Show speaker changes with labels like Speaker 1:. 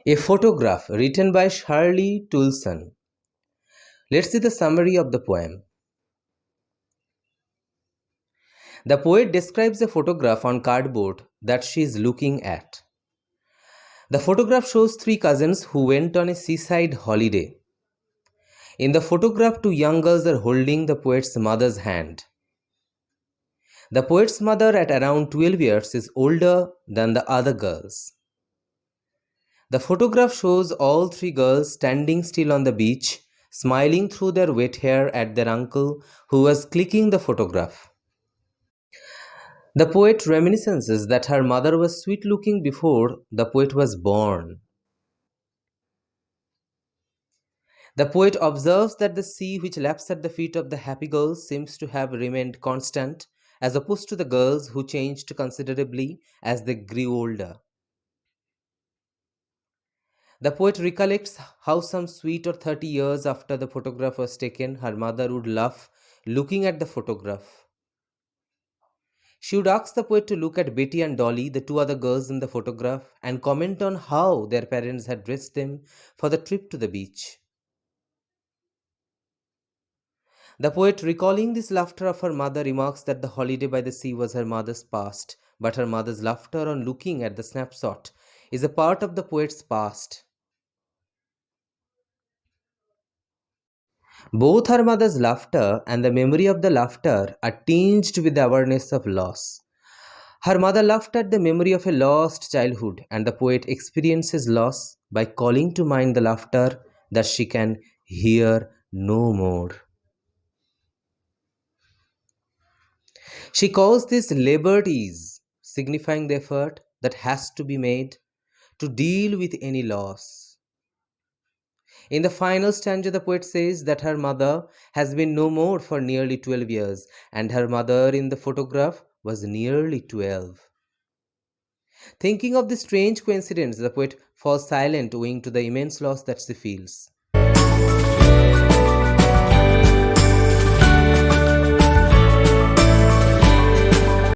Speaker 1: A photograph written by Shirley Toulson. Let's see the summary of the poem. The poet describes a photograph on cardboard that she is looking at. The photograph shows three cousins who went on a seaside holiday. In the photograph, two young girls are holding the poet's mother's hand. The poet's mother, at around 12 years, is older than the other girls. The photograph shows all three girls standing still on the beach, smiling through their wet hair at their uncle who was clicking the photograph. The poet reminisces that her mother was sweet looking before the poet was born. The poet observes that the sea which laps at the feet of the happy girls seems to have remained constant, as opposed to the girls who changed considerably as they grew older. The poet recollects how some sweet or 30 years after the photograph was taken, her mother would laugh looking at the photograph. She would ask the poet to look at Betty and Dolly, the two other girls in the photograph, and comment on how their parents had dressed them for the trip to the beach. The poet, recalling this laughter of her mother, remarks that the holiday by the sea was her mother's past, but her mother's laughter on looking at the snapshot is a part of the poet's past. Both her mother's laughter and the memory of the laughter are tinged with the awareness of loss. Her mother laughed at the memory of a lost childhood, and the poet experiences loss by calling to mind the laughter that she can hear no more. She calls this liberties, signifying the effort that has to be made to deal with any loss. In the final stanza, the poet says that her mother has been no more for nearly 12 years, and her mother in the photograph was nearly 12. Thinking of this strange coincidence, the poet falls silent owing to the immense loss that she feels.